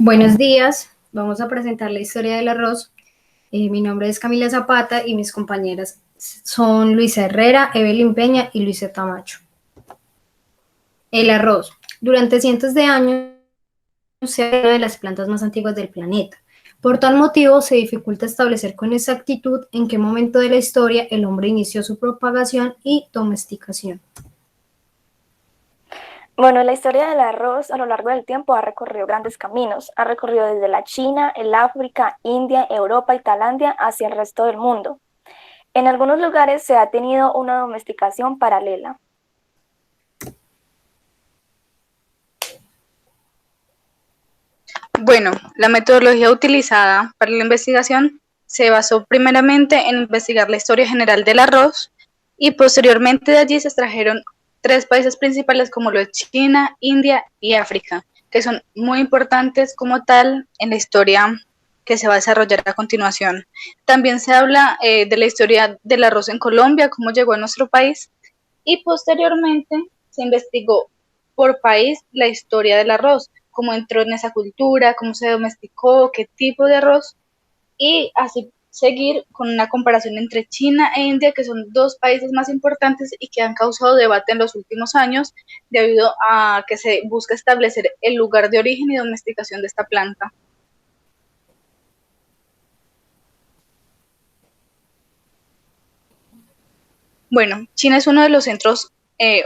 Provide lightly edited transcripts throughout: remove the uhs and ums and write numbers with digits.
Buenos días, vamos a presentar la historia del arroz. Mi nombre es Camila Zapata y mis compañeras son Luisa Herrera, Evelyn Peña y Luisa Tamacho. El arroz. Durante cientos de años es una de las plantas más antiguas del planeta. Por tal motivo, se dificulta establecer con exactitud en qué momento de la historia el hombre inició su propagación y domesticación. Bueno, la historia del arroz a lo largo del tiempo ha recorrido grandes caminos. Ha recorrido desde la China, el África, India, Europa y Tailandia hacia el resto del mundo. En algunos lugares se ha tenido una domesticación paralela. Bueno, la metodología utilizada para la investigación se basó primeramente en investigar la historia general del arroz y posteriormente de allí se extrajeron tres países principales como lo es China, India y África, que son muy importantes como tal en la historia que se va a desarrollar a continuación. También se habla de la historia del arroz en Colombia, cómo llegó a nuestro país, y posteriormente se investigó por país la historia del arroz, cómo entró en esa cultura, cómo se domesticó, qué tipo de arroz, y así seguir con una comparación entre China e India, que son dos países más importantes y que han causado debate en los últimos años debido a que se busca establecer el lugar de origen y domesticación de esta planta. Bueno, China es uno de los centros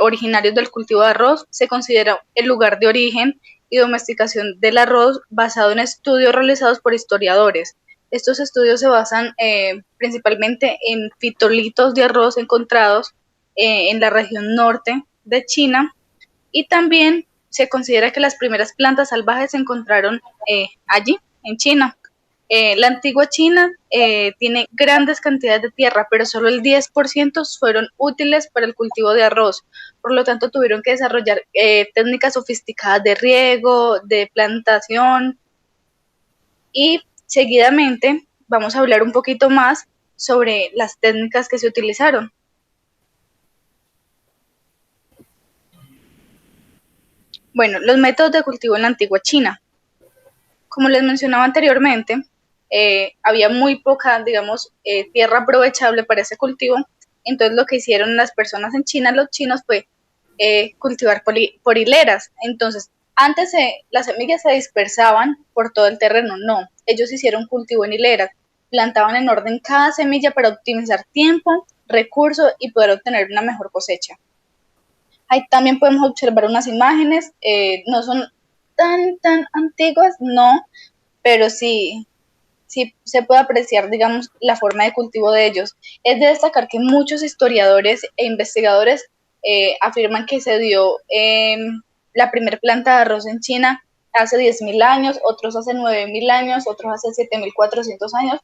originarios del cultivo de arroz, se considera el lugar de origen y domesticación del arroz basado en estudios realizados por historiadores. Estos estudios se basan principalmente en fitolitos de arroz encontrados en la región norte de China, y también se considera que las primeras plantas salvajes se encontraron allí, en China. La antigua China tiene grandes cantidades de tierra, pero solo el 10% fueron útiles para el cultivo de arroz. Por lo tanto, tuvieron que desarrollar técnicas sofisticadas de riego, de plantación, y seguidamente vamos a hablar un poquito más sobre las técnicas que se utilizaron. Bueno, los métodos de cultivo en la antigua China. Como les mencionaba anteriormente, había muy poca, digamos, tierra aprovechable para ese cultivo. Entonces lo que hicieron las personas en China, los chinos, fue cultivar por hileras. Entonces, antes las semillas se dispersaban por todo el terreno. No, ellos hicieron cultivo en hileras, plantaban en orden cada semilla para optimizar tiempo, recursos y poder obtener una mejor cosecha. Ahí también podemos observar unas imágenes, no son tan antiguas, no, pero sí se puede apreciar, digamos, la forma de cultivo de ellos. Es de destacar que muchos historiadores e investigadores afirman que se dio la primera planta de arroz en China hace 10.000 años, otros hace 9.000 años, otros hace 7.400 años,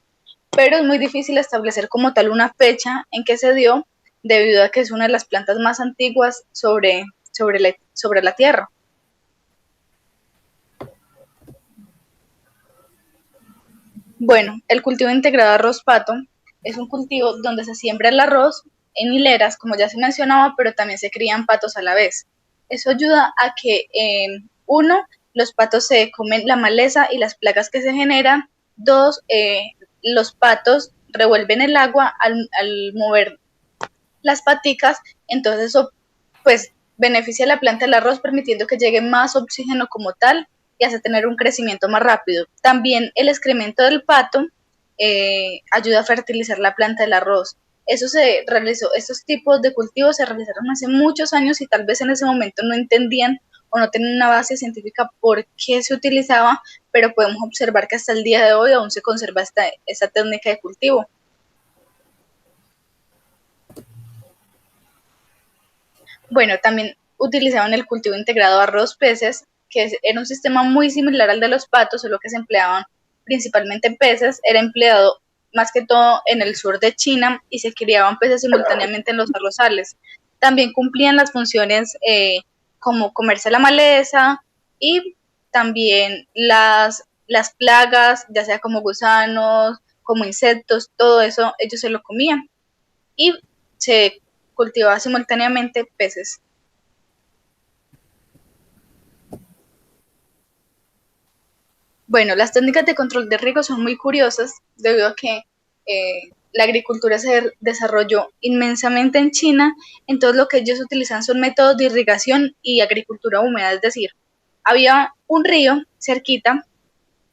pero es muy difícil establecer como tal una fecha en que se dio, debido a que es una de las plantas más antiguas sobre la tierra. Bueno, el cultivo integrado de arroz pato es un cultivo donde se siembra el arroz en hileras, como ya se mencionaba, pero también se crían patos a la vez. Eso ayuda a que, uno, los patos se comen la maleza y las plagas que se generan. Dos, los patos revuelven el agua al mover las paticas, entonces eso pues beneficia a la planta del arroz permitiendo que llegue más oxígeno como tal y hace tener un crecimiento más rápido. También el excremento del pato ayuda a fertilizar la planta del arroz. Eso se realizó, estos tipos de cultivos se realizaron hace muchos años y tal vez en ese momento no entendían o no tenían una base científica por qué se utilizaba, pero podemos observar que hasta el día de hoy aún se conserva esta técnica de cultivo. Bueno, también utilizaban el cultivo integrado de arroz peces, que era un sistema muy similar al de los patos, solo que se empleaban principalmente peces, era empleado más que todo en el sur de China y se criaban peces simultáneamente en los arrozales. También cumplían las funciones como comerse la maleza y también las plagas, ya sea como gusanos, como insectos, todo eso ellos se lo comían y se cultivaba simultáneamente peces. Bueno, las técnicas de control de riego son muy curiosas debido a que la agricultura se desarrolló inmensamente en China, entonces lo que ellos utilizan son métodos de irrigación y agricultura húmeda, es decir, había un río cerquita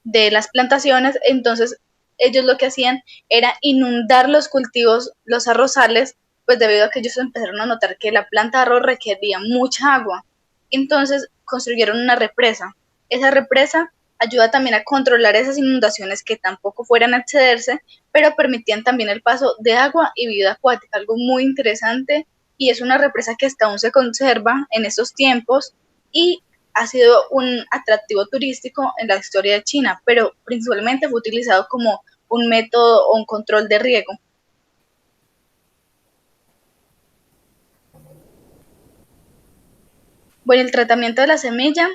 de las plantaciones, entonces ellos lo que hacían era inundar los cultivos, los arrozales, pues debido a que ellos empezaron a notar que la planta de arroz requería mucha agua. Entonces construyeron una represa. Esa represa ayuda también a controlar esas inundaciones que tampoco fueran a excederse, pero permitían también el paso de agua y vida acuática, algo muy interesante, y es una represa que hasta aún se conserva en estos tiempos y ha sido un atractivo turístico en la historia de China, pero principalmente fue utilizado como un método o un control de riego. Bueno, el tratamiento de la semilla,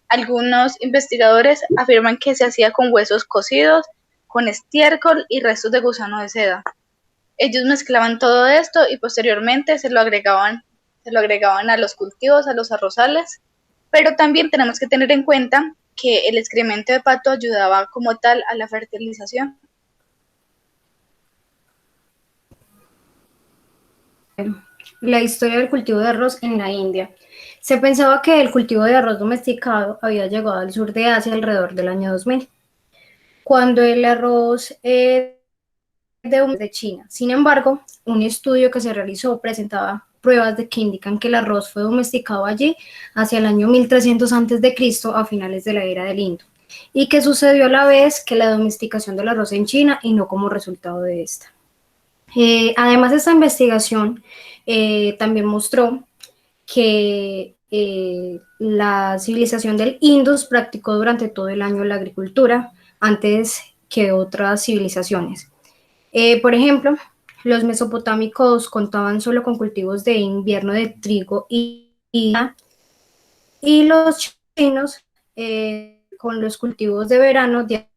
algunos investigadores afirman que se hacía con huesos cocidos, con estiércol y restos de gusano de seda. Ellos mezclaban todo esto y posteriormente se lo agregaban a los cultivos, a los arrozales, pero también tenemos que tener en cuenta que el excremento de pato ayudaba como tal a la fertilización. La historia del cultivo de arroz en la India. Se pensaba que el cultivo de arroz domesticado había llegado al sur de Asia alrededor del año 2000, cuando el arroz de China. Sin embargo, un estudio que se realizó presentaba pruebas de que indican que el arroz fue domesticado allí hacia el año 1300 a.C., a finales de la era del Indo, y que sucedió a la vez que la domesticación del arroz en China y no como resultado de esta. Además, esta investigación también mostró que la civilización del Indus practicó durante todo el año la agricultura antes que otras civilizaciones. Por ejemplo, los mesopotámicos contaban solo con cultivos de invierno de trigo y los chinos con los cultivos de verano de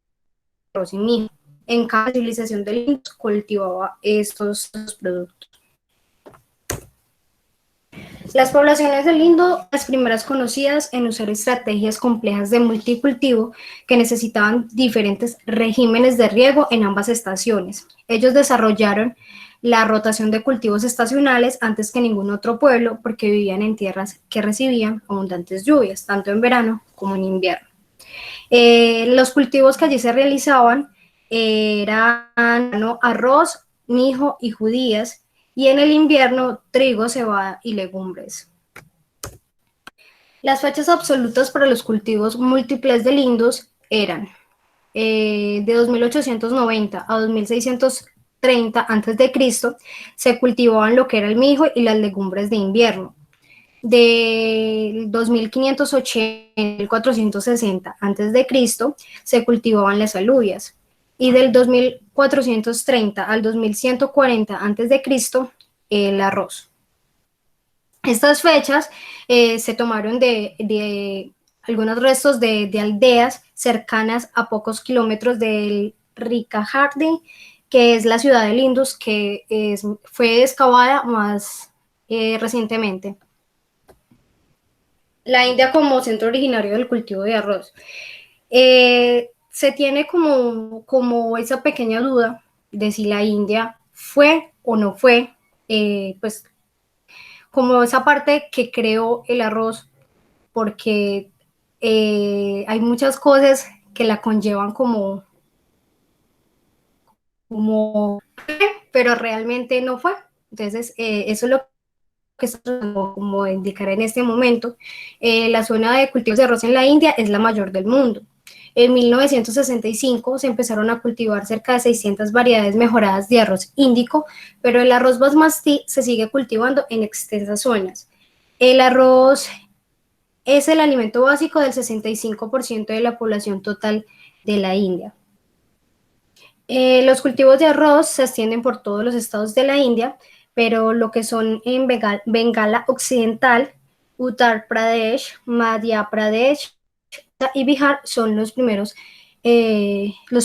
arroz y mijo. En cada civilización del Indus cultivaba estos productos. Las poblaciones del Indo, las primeras conocidas en usar estrategias complejas de multicultivo que necesitaban diferentes regímenes de riego en ambas estaciones. Ellos desarrollaron la rotación de cultivos estacionales antes que ningún otro pueblo porque vivían en tierras que recibían abundantes lluvias, tanto en verano como en invierno. Los cultivos que allí se realizaban eran arroz, mijo y judías, y en el invierno trigo, cebada y legumbres. Las fechas absolutas para los cultivos múltiples del Indus eran de 2890 a 2630 a.C. se cultivaban lo que era el mijo y las legumbres de invierno. De 2580 a 1460 a.C. se cultivaban las alubias. Y del 2430 al 2140 a.C. el arroz. Estas fechas se tomaron de algunos restos de aldeas cercanas a pocos kilómetros del Rikahardi, que es la ciudad del Indus, que fue excavada más recientemente. La India como centro originario del cultivo de arroz. Se tiene como esa pequeña duda de si la India fue o no fue, pues como esa parte que creó el arroz, porque hay muchas cosas que la conllevan como, pero realmente no fue. Entonces, eso es lo que estamos como indicar en este momento. La zona de cultivos de arroz en la India es la mayor del mundo. En 1965 se empezaron a cultivar cerca de 600 variedades mejoradas de arroz índico, pero el arroz basmati se sigue cultivando en extensas zonas. El arroz es el alimento básico del 65% de la población total de la India. Los cultivos de arroz se extienden por todos los estados de la India, pero lo que son en Bengala Occidental, Uttar Pradesh, Madhya Pradesh y Bihar son los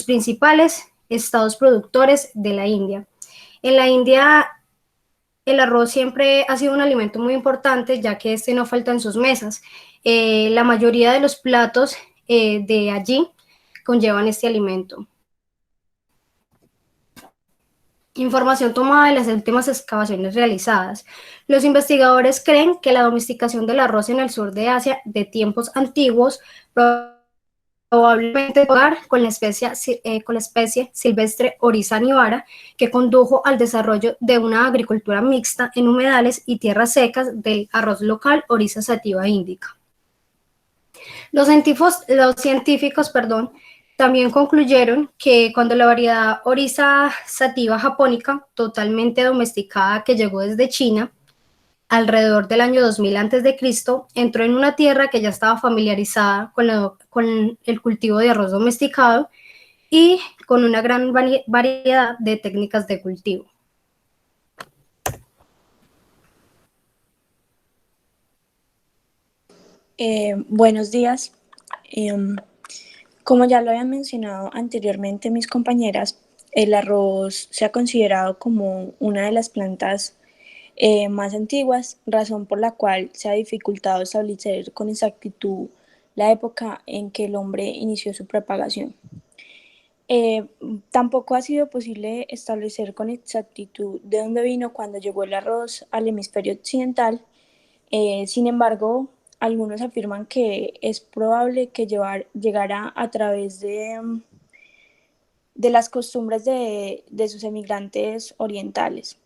principales estados productores de la India. En la India, el arroz siempre ha sido un alimento muy importante, ya que este no falta en sus mesas. La mayoría de los platos de allí conllevan este alimento. Información tomada de las últimas excavaciones realizadas. Los investigadores creen que la domesticación del arroz en el sur de Asia de tiempos antiguos probablemente con la especie silvestre Oryza nivara, que condujo al desarrollo de una agricultura mixta en humedales y tierras secas del arroz local Oryza sativa indica. Los científicos también concluyeron que cuando la variedad Oryza sativa japonica, totalmente domesticada que llegó desde China, alrededor del año 2000 a.C., entró en una tierra que ya estaba familiarizada con el cultivo de arroz domesticado y con una gran variedad de técnicas de cultivo. Buenos días. Como ya lo habían mencionado anteriormente mis compañeras, el arroz se ha considerado como una de las plantas más antiguas, razón por la cual se ha dificultado establecer con exactitud la época en que el hombre inició su propagación. Tampoco ha sido posible establecer con exactitud de dónde vino cuando llegó el arroz al hemisferio occidental. Sin embargo, algunos afirman que es probable que llegara a través de las costumbres de sus emigrantes orientales,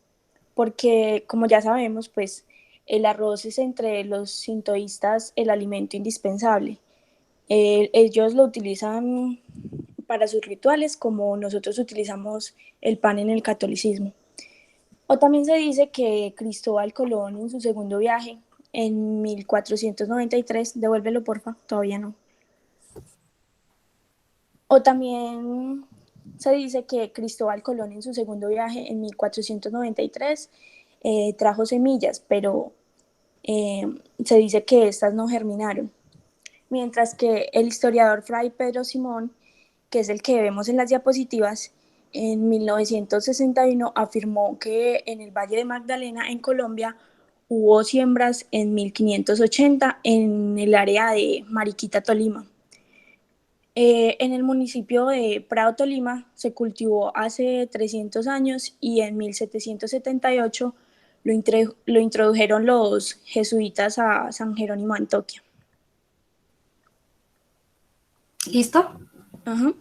porque como ya sabemos, pues el arroz es entre los sintoístas el alimento indispensable. Ellos lo utilizan para sus rituales como nosotros utilizamos el pan en el catolicismo. O también se dice que Cristóbal Colón en su segundo viaje en 1493, devuélvelo porfa, todavía no. O también se dice que Cristóbal Colón en su segundo viaje en 1493 trajo semillas, pero se dice que estas no germinaron. Mientras que el historiador Fray Pedro Simón, que es el que vemos en las diapositivas, en 1961 afirmó que en el Valle de Magdalena, en Colombia, hubo siembras en 1580 en el área de Mariquita, Tolima. En el municipio de Prado, Tolima, se cultivó hace 300 años y en 1778 lo introdujeron los jesuitas a San Jerónimo, Antioquia. ¿Listo? Ajá.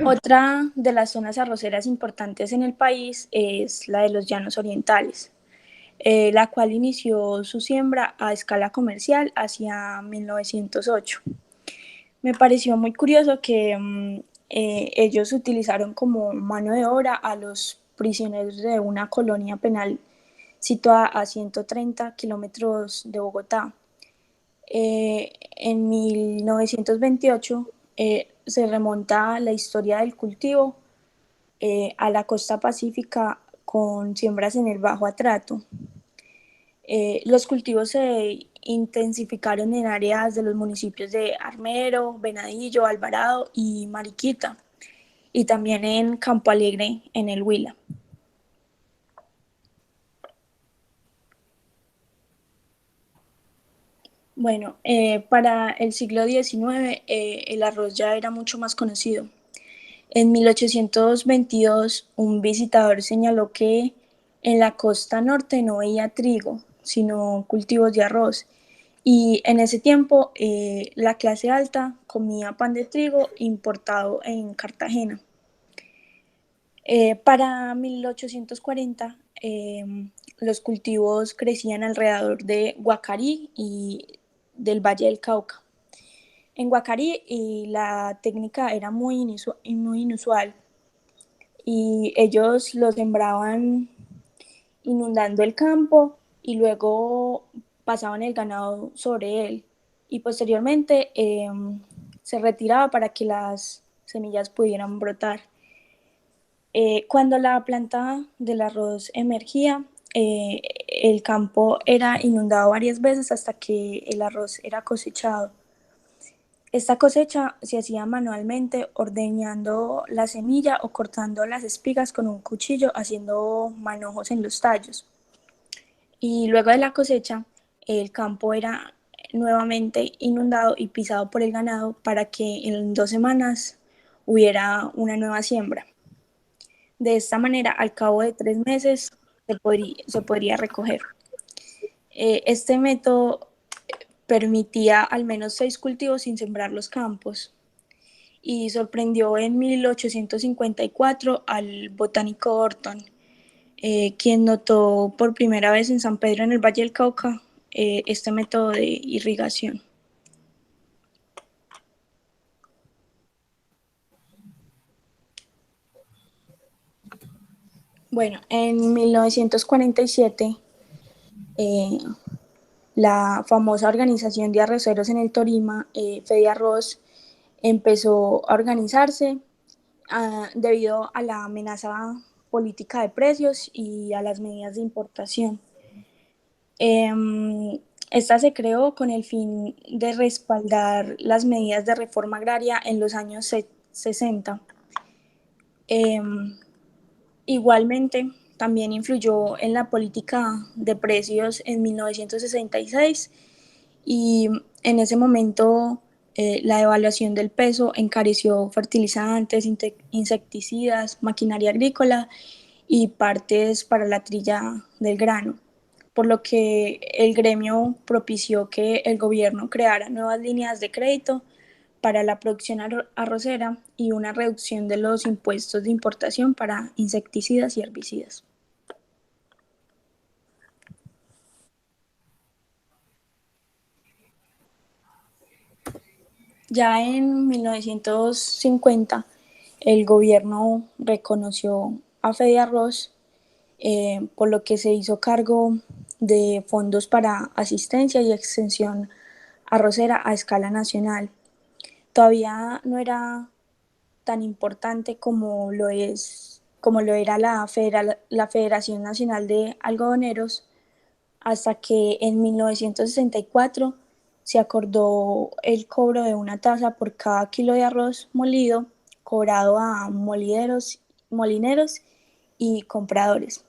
Otra de las zonas arroceras importantes en el país es la de los Llanos Orientales, la cual inició su siembra a escala comercial hacia 1908. Me pareció muy curioso que ellos utilizaron como mano de obra a los prisioneros de una colonia penal situada a 130 kilómetros de Bogotá. En 1928 se remonta la historia del cultivo a la costa pacífica con siembras en el Bajo Atrato. Los cultivos se intensificaron en áreas de los municipios de Armero, Venadillo, Alvarado y Mariquita, y también en Campo Alegre, en el Huila. Bueno, para el siglo XIX el arroz ya era mucho más conocido. En 1822 un visitador señaló que en la costa norte no veía trigo, sino cultivos de arroz. Y en ese tiempo la clase alta comía pan de trigo importado en Cartagena. Para 1840 los cultivos crecían alrededor de Guacarí y del Valle del Cauca. En Guacarí la técnica era muy inusual y ellos lo sembraban inundando el campo y luego pasaban el ganado sobre él y posteriormente se retiraba para que las semillas pudieran brotar. Cuando la planta del arroz emergía, el campo era inundado varias veces hasta que el arroz era cosechado. Esta cosecha se hacía manualmente ordeñando la semilla o cortando las espigas con un cuchillo, haciendo manojos en los tallos. Y luego de la cosecha, el campo era nuevamente inundado y pisado por el ganado para que en 2 semanas hubiera una nueva siembra. De esta manera, al cabo de 3 meses, se podría recoger. Este método permitía al menos 6 cultivos sin sembrar los campos y sorprendió en 1854 al botánico Orton, quien notó por primera vez en San Pedro en el Valle del Cauca este método de irrigación. Bueno, en 1947 la famosa organización de arroceros en el Tolima, Fediarroz, empezó a organizarse debido a la amenaza política de precios y a las medidas de importación. Esta se creó con el fin de respaldar las medidas de reforma agraria en los años 60. Igualmente, también influyó en la política de precios en 1966 y en ese momento la devaluación del peso encareció fertilizantes, insecticidas, maquinaria agrícola y partes para la trilla del grano, por lo que el gremio propició que el gobierno creara nuevas líneas de crédito para la producción arrocera y una reducción de los impuestos de importación para insecticidas y herbicidas. Ya en 1950, el gobierno reconoció a Fediarroz, por lo que se hizo cargo de fondos para asistencia y extensión arrocera a escala nacional. Todavía no era tan importante como lo era la Federación Nacional de Algodoneros, hasta que en 1964 se acordó el cobro de una tasa por cada kilo de arroz molido cobrado a molineros y compradores.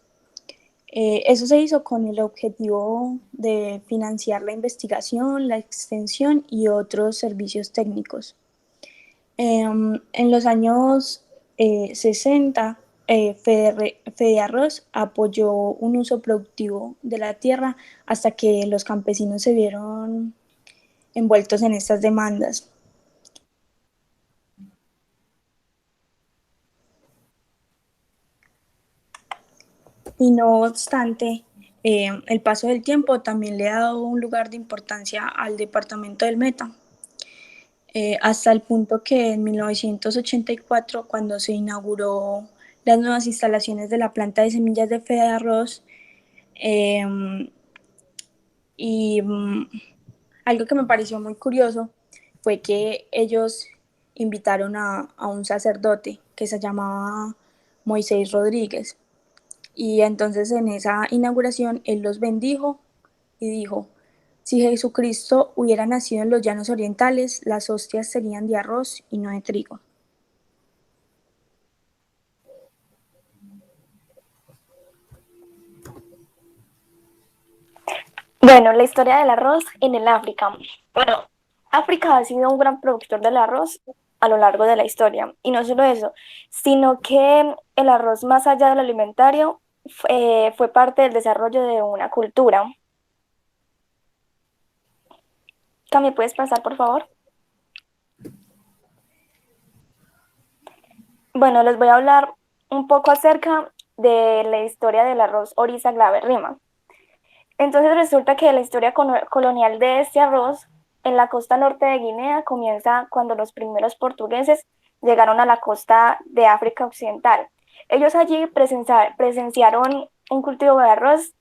Eso se hizo con el objetivo de financiar la investigación, la extensión y otros servicios técnicos. En los años 60, Fediarroz apoyó un uso productivo de la tierra hasta que los campesinos se vieron envueltos en estas demandas. Y no obstante, el paso del tiempo también le ha dado un lugar de importancia al departamento del Meta, hasta el punto que en 1984, cuando se inauguró las nuevas instalaciones de la planta de semillas de Fediarroz, y algo que me pareció muy curioso fue que ellos invitaron a un sacerdote que se llamaba Moisés Rodríguez. Y entonces en esa inauguración él los bendijo y dijo: si Jesucristo hubiera nacido en los llanos orientales, las hostias serían de arroz y no de trigo. Bueno, la historia del arroz en el África. Bueno, África ha sido un gran productor del arroz a lo largo de la historia. Y no solo eso, sino que el arroz, más allá del alimentario, fue parte del desarrollo de una cultura. Cami, ¿puedes pasar, por favor? Bueno, les voy a hablar un poco acerca de la historia del arroz Oryza glaberrima. Entonces resulta que la historia colonial de este arroz en la costa norte de Guinea comienza cuando los primeros portugueses llegaron a la costa de África Occidental. Ellos allí presenciaron un cultivo de arroz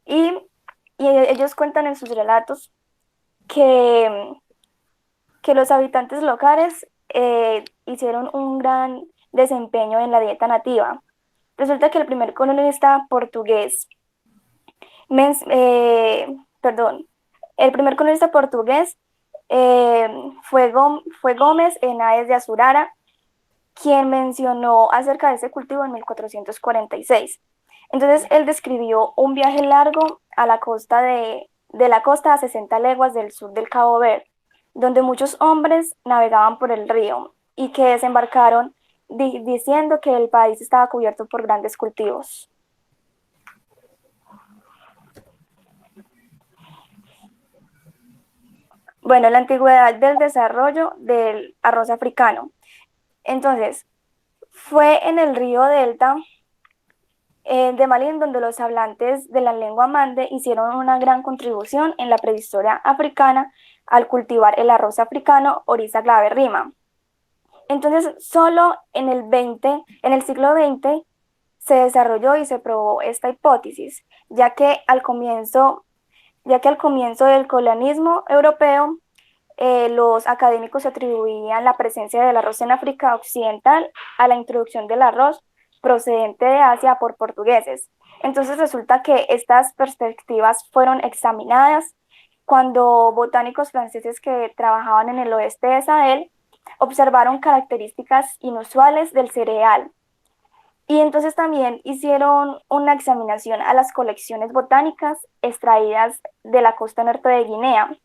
y ellos cuentan en sus relatos que, que los habitantes locales hicieron un gran desempeño en la dieta nativa. Resulta que el primer colonista portugués el primer colonista portugués fue Gómez Enaes de Azurara, quien mencionó acerca de ese cultivo en 1446. Entonces él describió un viaje largo a la costa de de la costa a 60 leguas del sur del Cabo Verde, donde muchos hombres navegaban por el río y que desembarcaron diciendo que el país estaba cubierto por grandes cultivos. Bueno, la antigüedad del desarrollo del arroz africano. Entonces, fue en el río Delta de Malí donde los hablantes de la lengua mande hicieron una gran contribución en la prehistoria africana al cultivar el arroz africano Oryza glaberrima. Entonces, solo en el siglo XX, se desarrolló y se probó esta hipótesis, ya que al comienzo del colonialismo europeo, los académicos atribuían la presencia del arroz en África Occidental a la introducción del arroz procedente de Asia por portugueses. Entonces resulta que estas perspectivas fueron examinadas cuando botánicos franceses que trabajaban en el oeste de Sahel observaron características inusuales del cereal. Y entonces también hicieron una examinación a las colecciones botánicas extraídas de la costa norte de Guinea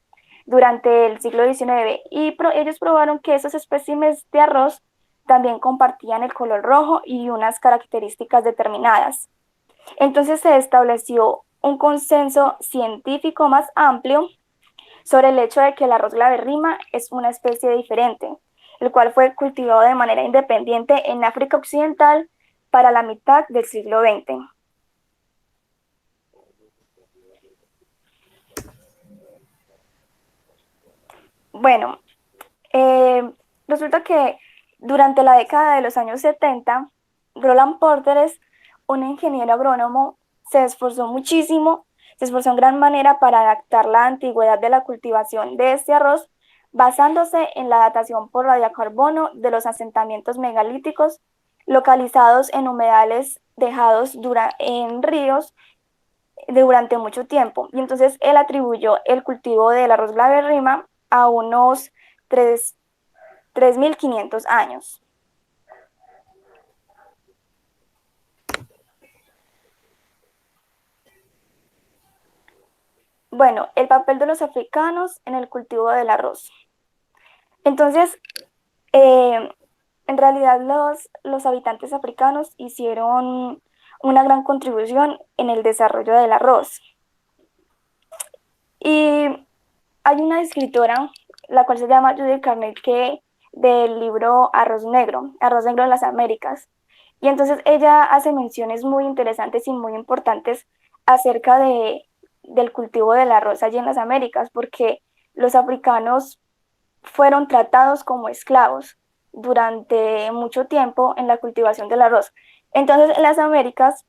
durante el siglo XIX y ellos probaron que esos especímenes de arroz también compartían el color rojo y unas características determinadas. Entonces se estableció un consenso científico más amplio sobre el hecho de que el arroz glaberrima es una especie diferente, el cual fue cultivado de manera independiente en África Occidental para la mitad del siglo XX. Bueno, resulta que durante la década de los años 70, Roland Porteres, un ingeniero agrónomo, se esforzó muchísimo, se esforzó en gran manera para adaptar la antigüedad de la cultivación de este arroz, basándose en la datación por radiocarbono de los asentamientos megalíticos localizados en humedales dejados en ríos durante mucho tiempo. Y entonces él atribuyó el cultivo del arroz glaberrima a unos 3.500 años. Bueno, el papel de los africanos en el cultivo del arroz. Entonces, en realidad los habitantes africanos hicieron una gran contribución en el desarrollo del arroz. Y hay una escritora, la cual se llama Judith Carney, que del libro Arroz Negro en las Américas. Y entonces ella hace menciones muy interesantes y muy importantes acerca del cultivo del arroz allí en las Américas, porque los africanos fueron tratados como esclavos durante mucho tiempo en la cultivación del arroz. Entonces en las Américas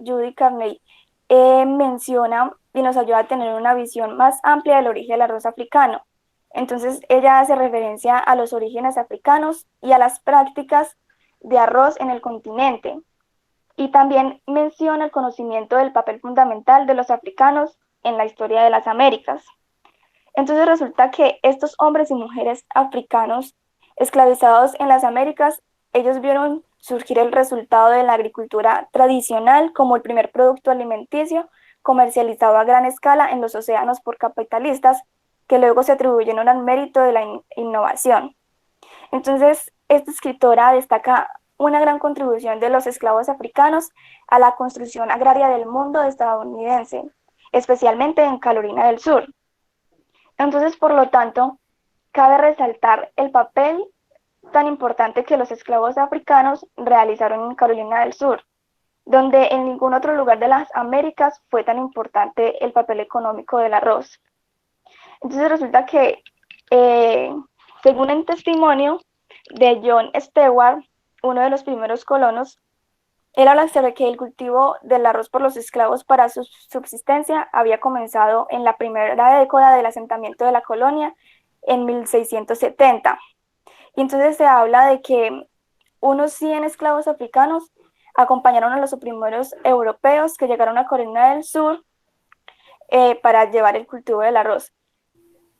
Judy Carney menciona y nos ayuda a tener una visión más amplia del origen del arroz africano. Entonces ella hace referencia a los orígenes africanos y a las prácticas de arroz en el continente. Y también menciona el conocimiento del papel fundamental de los africanos en la historia de las Américas. Entonces resulta que estos hombres y mujeres africanos esclavizados en las Américas, ellos vieron surgir el resultado de la agricultura tradicional como el primer producto alimenticio comercializado a gran escala en los océanos por capitalistas que luego se atribuyeron al mérito de la innovación. Entonces, esta escritora destaca una gran contribución de los esclavos africanos a la construcción agraria del mundo estadounidense, especialmente en Carolina del Sur. Entonces, por lo tanto, cabe resaltar el papel tan importante que los esclavos africanos realizaron en Carolina del Sur, donde en ningún otro lugar de las Américas fue tan importante el papel económico del arroz. Entonces resulta que, según el testimonio de John Stewart, uno de los primeros colonos, él habla sobre que el cultivo del arroz por los esclavos para su subsistencia había comenzado en la primera década del asentamiento de la colonia en 1670. Y entonces se habla de que unos 100 esclavos africanos acompañaron a los primeros europeos que llegaron a Carolina del Sur para llevar el cultivo del arroz.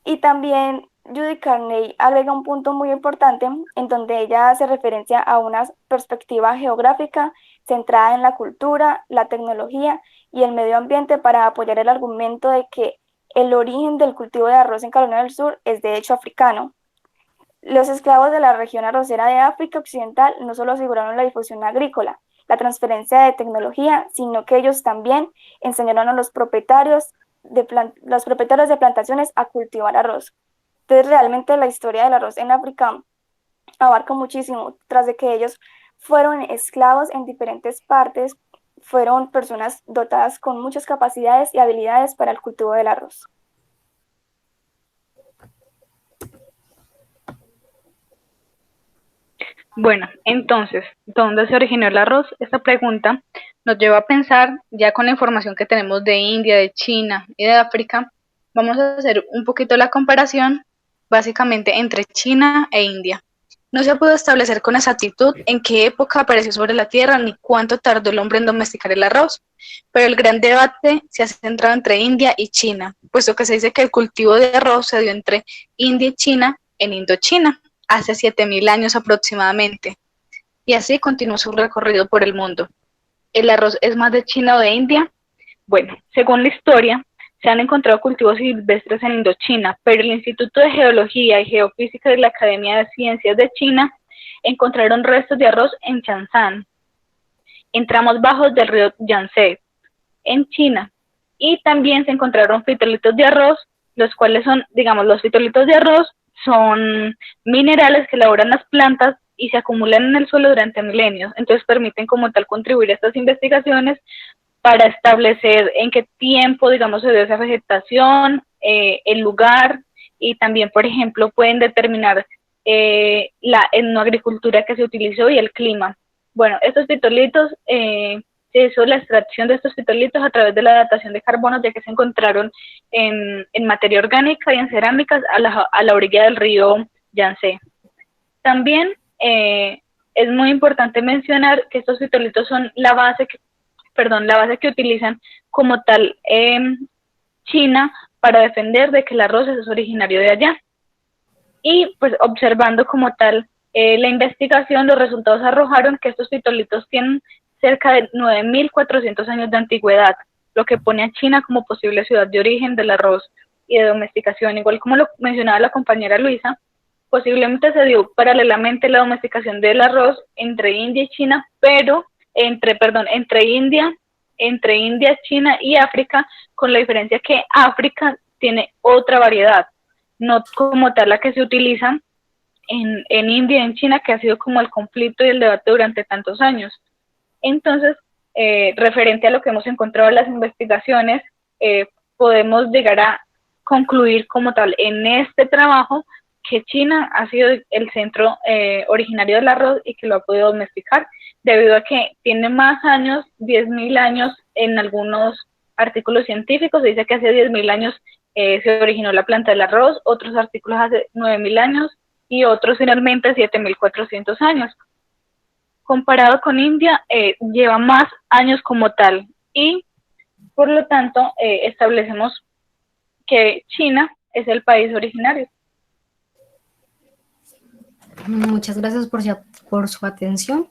Y también Judy Carney agrega un punto muy importante en donde ella hace referencia a una perspectiva geográfica centrada en la cultura, la tecnología y el medio ambiente para apoyar el argumento de que el origen del cultivo de arroz en Carolina del Sur es de hecho africano. Los esclavos de la región arrocera de África Occidental no solo aseguraron la difusión agrícola, la transferencia de tecnología, sino que ellos también enseñaron a los propietarios de plantaciones a cultivar arroz. Entonces, realmente la historia del arroz en África abarca muchísimo. Tras de que ellos fueron esclavos en diferentes partes, fueron personas dotadas con muchas capacidades y habilidades para el cultivo del arroz. Bueno, entonces, ¿dónde se originó el arroz? Esta pregunta nos lleva a pensar, ya con la información que tenemos de India, de China y de África, vamos a hacer un poquito la comparación básicamente entre China e India. No se pudo establecer con exactitud en qué época apareció sobre la tierra ni cuánto tardó el hombre en domesticar el arroz, pero el gran debate se ha centrado entre India y China, puesto que se dice que el cultivo de arroz se dio entre India y China en Indochina hace 7000 años aproximadamente, y así continuó su recorrido por el mundo. ¿El arroz es más de China o de India? Bueno, según la historia, se han encontrado cultivos silvestres en Indochina, pero el Instituto de Geología y Geofísica de la Academia de Ciencias de China encontraron restos de arroz en Changshan, en tramos bajos del río Yangtze, en China, y también se encontraron fitolitos de arroz, los cuales son, digamos, los fitolitos de arroz son minerales que elaboran las plantas y se acumulan en el suelo durante milenios, entonces permiten como tal contribuir a estas investigaciones para establecer en qué tiempo, digamos, se dio esa vegetación, el lugar, y también, por ejemplo, pueden determinar la etnoagricultura que se utilizó y el clima. Bueno, estos pitolitos, se hizo la extracción de estos pitolitos a través de la datación de carbono, ya que se encontraron en materia orgánica y en cerámicas a la orilla del río Yangtze. También es muy importante mencionar que estos pitolitos son la base que utilizan como tal China para defender de que el arroz es originario de allá. Y pues observando como tal la investigación, los resultados arrojaron que estos pitolitos tienen cerca de 9400 años de antigüedad, lo que pone a China como posible ciudad de origen del arroz y de domesticación. Igual como lo mencionaba la compañera Luisa, posiblemente se dio paralelamente la domesticación del arroz entre India y China, pero entre India, China y África, con la diferencia que África tiene otra variedad, no como tal la que se utiliza en India y en China, que ha sido como el conflicto y el debate durante tantos años. Entonces, referente a lo que hemos encontrado en las investigaciones, podemos llegar a concluir como tal en este trabajo que China ha sido el centro originario del arroz y que lo ha podido domesticar, debido a que tiene más años, 10.000 años en algunos artículos científicos, se dice que hace 10.000 años se originó la planta del arroz, otros artículos hace 9.000 años y otros finalmente 7.400 años. Comparado con India, lleva más años como tal y por lo tanto establecemos que China es el país originario. Muchas gracias por su atención.